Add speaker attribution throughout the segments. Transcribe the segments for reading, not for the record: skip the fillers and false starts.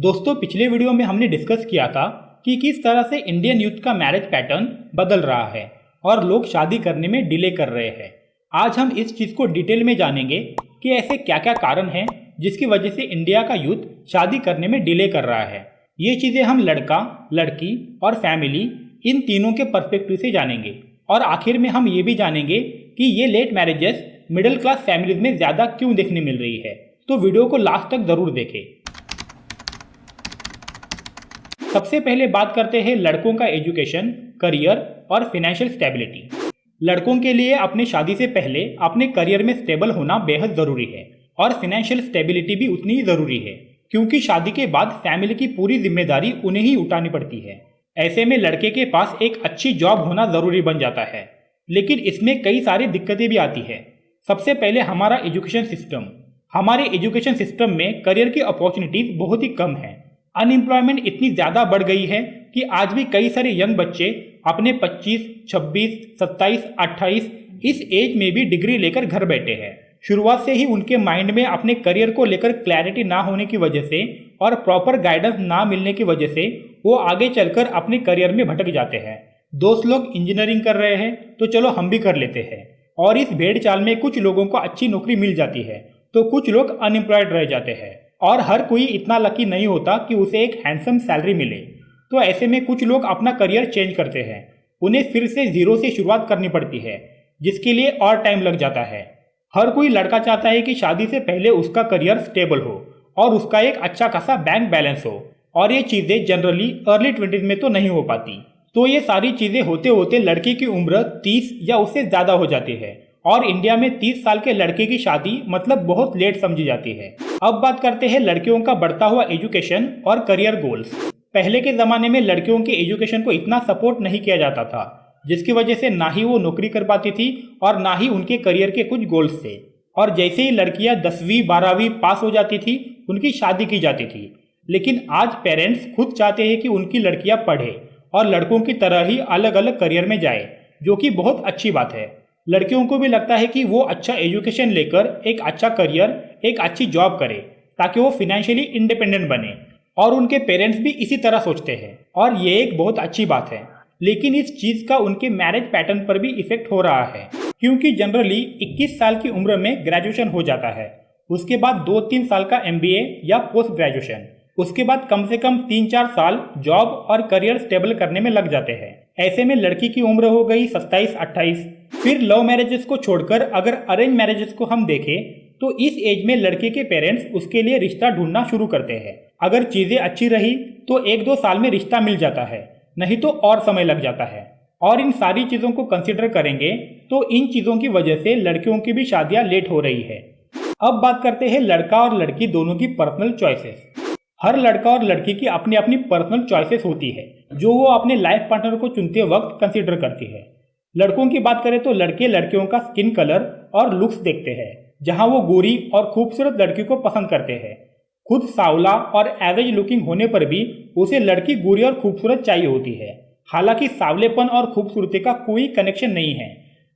Speaker 1: दोस्तों, पिछले वीडियो में हमने डिस्कस किया था कि किस तरह से इंडियन यूथ का मैरिज पैटर्न बदल रहा है और लोग शादी करने में डिले कर रहे हैं। आज हम इस चीज़ को डिटेल में जानेंगे कि ऐसे क्या क्या कारण हैं जिसकी वजह से इंडिया का यूथ शादी करने में डिले कर रहा है। ये चीज़ें हम लड़का, लड़की और फैमिली इन तीनों के पर्सपेक्टिव से जानेंगे और आखिर में हम ये भी जानेंगे कि ये late marriages middle class families में ज़्यादा क्यों देखने मिल रही है। तो वीडियो को लास्ट तक ज़रूर देखें। सबसे पहले बात करते हैं लड़कों का एजुकेशन, करियर और फाइनेंशियल स्टेबिलिटी। लड़कों के लिए अपनी शादी से पहले अपने करियर में स्टेबल होना बेहद ज़रूरी है और फाइनेंशियल स्टेबिलिटी भी उतनी ही ज़रूरी है, क्योंकि शादी के बाद फैमिली की पूरी जिम्मेदारी उन्हें ही उठानी पड़ती है। ऐसे में लड़के के पास एक अच्छी जॉब होना ज़रूरी बन जाता है, लेकिन इसमें कई सारी दिक्कतें भी आती है। सबसे पहले हमारा एजुकेशन सिस्टम। हमारे एजुकेशन सिस्टम में करियर की अपॉर्चुनिटीज बहुत ही कम है। अनएम्प्लॉयमेंट इतनी ज़्यादा बढ़ गई है कि आज भी कई सारे यंग बच्चे अपने 25, 26, 27, 28 इस एज में भी डिग्री लेकर घर बैठे हैं। शुरुआत से ही उनके माइंड में अपने करियर को लेकर क्लैरिटी ना होने की वजह से और प्रॉपर गाइडेंस ना मिलने की वजह से वो आगे चलकर अपने करियर में भटक जाते हैं। दोस्त लोग इंजीनियरिंग कर रहे हैं तो चलो हम भी कर लेते हैं, और इस भेड़ चाल में कुछ लोगों को अच्छी नौकरी मिल जाती है तो कुछ लोग अनएम्प्लॉयड रह जाते हैं, और हर कोई इतना लकी नहीं होता कि उसे एक हैंडसम सैलरी मिले। तो ऐसे में कुछ लोग अपना करियर चेंज करते हैं, उन्हें फिर से जीरो से शुरुआत करनी पड़ती है, जिसके लिए और टाइम लग जाता है। हर कोई लड़का चाहता है कि शादी से पहले उसका करियर स्टेबल हो और उसका एक अच्छा खासा बैंक बैलेंस हो, और ये चीज़ें जनरली अर्ली 20s में तो नहीं हो पाती। तो ये सारी चीज़ें होते होते लड़के की उम्र 30 या उससे ज़्यादा हो जाती है, और इंडिया में 30 साल के लड़के की शादी मतलब बहुत लेट समझी जाती है। अब बात करते हैं लड़कियों का बढ़ता हुआ एजुकेशन और करियर गोल्स। पहले के ज़माने में लड़कियों के एजुकेशन को इतना सपोर्ट नहीं किया जाता था, जिसकी वजह से ना ही वो नौकरी कर पाती थी और ना ही उनके करियर के कुछ गोल्स थे। और जैसे ही लड़कियां 10वीं 12वीं पास हो जाती थी, उनकी शादी की जाती थी। लेकिन आज पेरेंट्स खुद चाहते हैं कि उनकी लड़कियां पढ़े और लड़कों की तरह ही अलग अलग करियर में जाए, जो कि बहुत अच्छी बात है। लड़कियों को भी लगता है कि वो अच्छा एजुकेशन लेकर एक अच्छा करियर, एक अच्छी जॉब करे, ताकि वो फाइनेंशियली इंडिपेंडेंट बने, और उनके पेरेंट्स भी इसी तरह सोचते हैं, और ये एक बहुत अच्छी बात है। लेकिन इस चीज़ का उनके मैरिज पैटर्न पर भी इफेक्ट हो रहा है, क्योंकि जनरली 21 साल की उम्र में ग्रेजुएशन हो जाता है। उसके बाद 2-3 साल का MBA या पोस्ट ग्रेजुएशन, उसके बाद कम से कम 3-4 साल जॉब और करियर स्टेबल करने में लग जाते हैं। ऐसे में लड़की की उम्र हो गई 27-28। फिर लव मैरिजेस को छोड़कर अगर अरेंज मैरिजेस को हम देखें तो इस एज में लड़के के पेरेंट्स उसके लिए रिश्ता ढूंढना शुरू करते हैं। अगर चीज़ें अच्छी रही तो 1-2 साल में रिश्ता मिल जाता है, नहीं तो और समय लग जाता है। और इन सारी चीज़ों को कंसिडर करेंगे तो इन चीज़ों की वजह से लड़कियों की भी शादियाँ लेट हो रही है। अब बात करते हैं लड़का और लड़की दोनों की पर्सनल चॉइसेस। हर लड़का और लड़की की अपनी अपनी पर्सनल चॉइसेस होती है, जो वो अपने लाइफ पार्टनर को चुनते वक्त कंसिडर करती है। लड़कों की बात करें तो लड़के लड़कियों का स्किन कलर और लुक्स देखते हैं, जहां वो गोरी और खूबसूरत लड़की को पसंद करते हैं। खुद सांवला और एवरेज लुकिंग होने पर भी उसे लड़की गोरी और खूबसूरत चाहिए होती है। हालांकि सांवलेपन और खूबसूरती का कोई कनेक्शन नहीं है,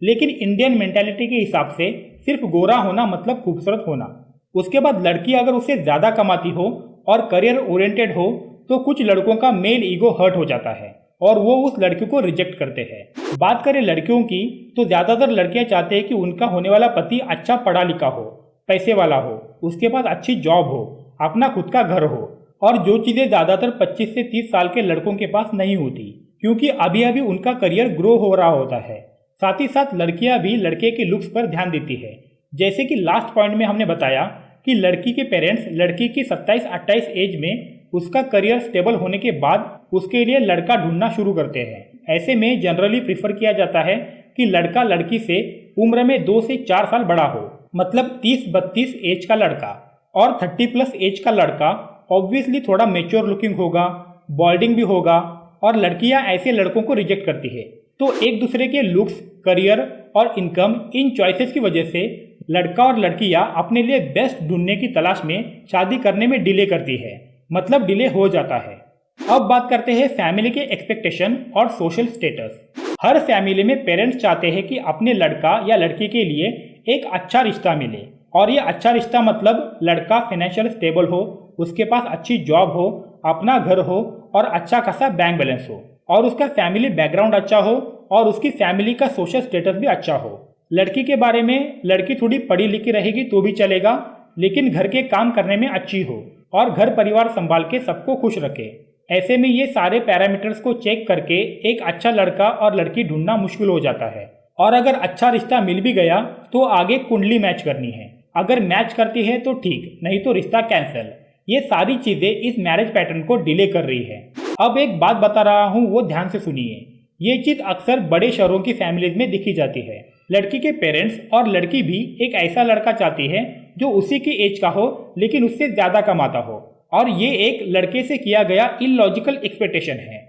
Speaker 1: लेकिन इंडियन मेंटालिटी के हिसाब से सिर्फ गोरा होना मतलब खूबसूरत होना। उसके बाद लड़की अगर उससे ज़्यादा कमाती हो और करियर ओरिएंटेड हो तो कुछ लड़कों का मेल ईगो हर्ट हो जाता है और वो उस लड़की को रिजेक्ट करते हैं। बात करें लड़कियों की तो ज़्यादातर लड़कियां चाहते हैं कि उनका होने वाला पति अच्छा पढ़ा लिखा हो, पैसे वाला हो, उसके बाद अच्छी जॉब हो, अपना खुद का घर हो, और जो चीज़ें ज़्यादातर 25 से 30 साल के लड़कों के पास नहीं होती, क्योंकि अभी अभी उनका करियर ग्रो हो रहा होता है। साथ ही साथ लड़कियाँ भी लड़के के लुक्स पर ध्यान देती है। जैसे कि लास्ट पॉइंट में हमने बताया कि लड़की के पेरेंट्स लड़की की 27-28 एज में उसका करियर स्टेबल होने के बाद उसके लिए लड़का ढूंढना शुरू करते हैं। ऐसे में जनरली प्रीफर किया जाता है कि लड़का लड़की से उम्र में 2 से 4 साल बड़ा हो, मतलब 30-32 एज का लड़का, और 30+ एज का लड़का ऑब्वियसली थोड़ा मेच्योर लुकिंग होगा, बॉल्डिंग भी होगा, और लड़कियां ऐसे लड़कों को रिजेक्ट करती है। तो एक दूसरे के लुक्स, करियर और इनकम, इन चॉइसेस की वजह से लड़का और लड़कियां अपने लिए बेस्ट ढूंढने की तलाश में शादी करने में डिले करती है, मतलब डिले हो जाता है। अब बात करते हैं फैमिली के एक्सपेक्टेशन और सोशल स्टेटस। हर फैमिली में पेरेंट्स चाहते हैं कि अपने लड़का या लड़की के लिए एक अच्छा रिश्ता मिले, और ये अच्छा रिश्ता मतलब लड़का फाइनेंशियल स्टेबल हो, उसके पास अच्छी जॉब हो, अपना घर हो और अच्छा खासा बैंक बैलेंस हो, और उसका फैमिली बैकग्राउंड अच्छा हो और उसकी फैमिली का सोशल स्टेटस भी अच्छा हो। लड़की के बारे में, लड़की थोड़ी पढ़ी लिखी रहेगी तो भी चलेगा, लेकिन घर के काम करने में अच्छी हो और घर परिवार संभाल के सबको खुश रखे। ऐसे में ये सारे पैरामीटर्स को चेक करके एक अच्छा लड़का और लड़की ढूंढना मुश्किल हो जाता है। और अगर अच्छा रिश्ता मिल भी गया तो आगे कुंडली मैच करनी है। अगर मैच करती है तो ठीक, नहीं तो रिश्ता कैंसिल। ये सारी चीजें इस मैरिज पैटर्न को डिले कर रही है। अब एक बात बता रहा हूँ, वो ध्यान से सुनिए। ये चीज अक्सर बड़े शहरों की फैमिलीज में दिखी जाती है। लड़की के पेरेंट्स और लड़की भी एक ऐसा लड़का चाहती है जो उसी की एज का हो लेकिन उससे ज्यादा कमाता हो, और ये एक लड़के से किया गया इलॉजिकल एक्सपेक्टेशन है।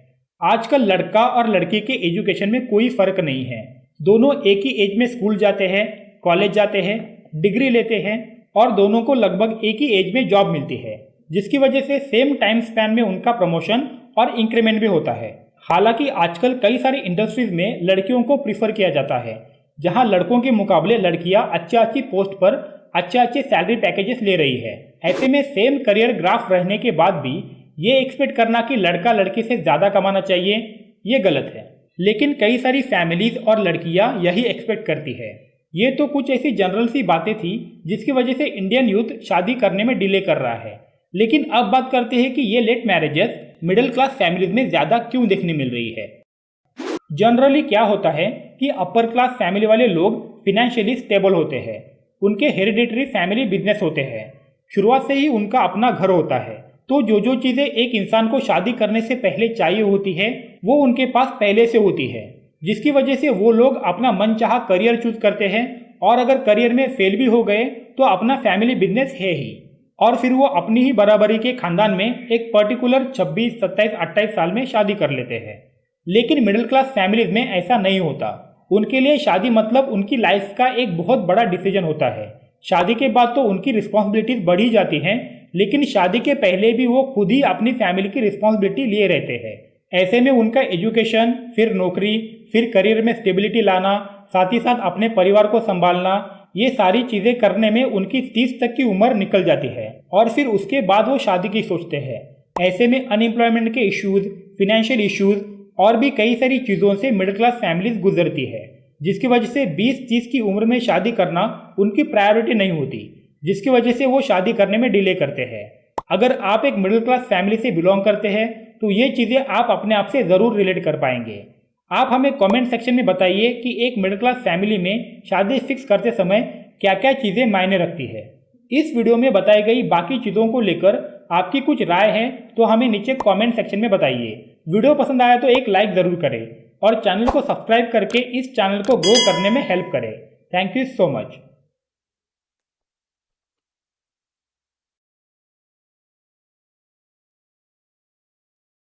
Speaker 1: आजकल लड़का और लड़की के एजुकेशन में कोई फर्क नहीं है। दोनों एक ही एज में स्कूल जाते हैं, कॉलेज जाते हैं, डिग्री लेते हैं और दोनों को लगभग एक ही एज में जॉब मिलती है, जिसकी वजह से सेम टाइम स्पैन में उनका प्रमोशन और इंक्रीमेंट भी होता है। हालांकि आजकल कई सारी इंडस्ट्रीज में लड़कियों को प्रीफर किया जाता है, जहां लड़कों के मुकाबले लड़कियां अच्छी पोस्ट पर अच्छे सैलरी पैकेजेस ले रही है। ऐसे में सेम करियर ग्राफ रहने के बाद भी ये एक्सपेक्ट करना कि लड़का लड़की से ज़्यादा कमाना चाहिए, ये गलत है। लेकिन कई सारी फैमिलीज और लड़कियां यही एक्सपेक्ट करती है। ये तो कुछ ऐसी जनरल सी बातें थी जिसकी वजह से इंडियन यूथ शादी करने में डिले कर रहा है। लेकिन अब बात करते हैं कि ये late marriages middle class families में ज़्यादा क्यों देखने मिल रही है। जनरली क्या होता है कि अपर क्लास फैमिली वाले लोग फिनेंशियली स्टेबल होते हैं, उनके हेरिडिटरी फैमिली बिजनेस होते हैं, शुरुआत से ही उनका अपना घर होता है, तो जो चीज़ें एक इंसान को शादी करने से पहले चाहिए होती है वो उनके पास पहले से होती है, जिसकी वजह से वो लोग अपना मनचाहा करियर चूज करते हैं। और अगर करियर में फेल भी हो गए तो अपना फैमिली बिजनेस है ही, और फिर वो अपनी ही बराबरी के खानदान में एक पर्टिकुलर 26, 27, 28 साल में शादी कर लेते हैं। लेकिन मिडिल क्लास फैमिलीज में ऐसा नहीं होता। उनके लिए शादी मतलब उनकी लाइफ का एक बहुत बड़ा डिसीजन होता है। शादी के बाद तो उनकी रिस्पॉन्सिबिलिटीज बढ़ ही जाती हैं, लेकिन शादी के पहले भी वो खुद ही अपनी फैमिली की रिस्पॉन्सिबिलिटी लिए रहते हैं। ऐसे में उनका एजुकेशन, फिर नौकरी, फिर करियर में स्टेबिलिटी लाना, साथ ही साथ अपने परिवार को संभालना, ये सारी चीज़ें करने में उनकी 30 तक की उम्र निकल जाती है, और फिर उसके बाद वो शादी की सोचते हैं। ऐसे में अनएम्प्लॉयमेंट के इश्यूज, फिनेंशियल इश्यूज और भी कई सारी चीज़ों से मिडिल क्लास फैमिलीज गुजरती है, जिसकी वजह से 20-30 की उम्र में शादी करना उनकी प्रायोरिटी नहीं होती, जिसकी वजह से वो शादी करने में डिले करते हैं। अगर आप एक मिडिल क्लास फैमिली से बिलोंग करते हैं तो ये चीज़ें आप अपने आप से ज़रूर रिलेट कर पाएंगे। आप हमें कमेंट सेक्शन में बताइए कि एक मिडिल क्लास फैमिली में शादी फिक्स करते समय क्या क्या चीज़ें मायने रखती है। इस वीडियो में बताई गई बाकी चीज़ों को लेकर आपकी कुछ राय है तो हमें नीचे कमेंट सेक्शन में बताइए। वीडियो पसंद आया तो एक लाइक ज़रूर करें और चैनल को सब्सक्राइब करके इस चैनल को ग्रो करने में हेल्प करें। Thank you so much.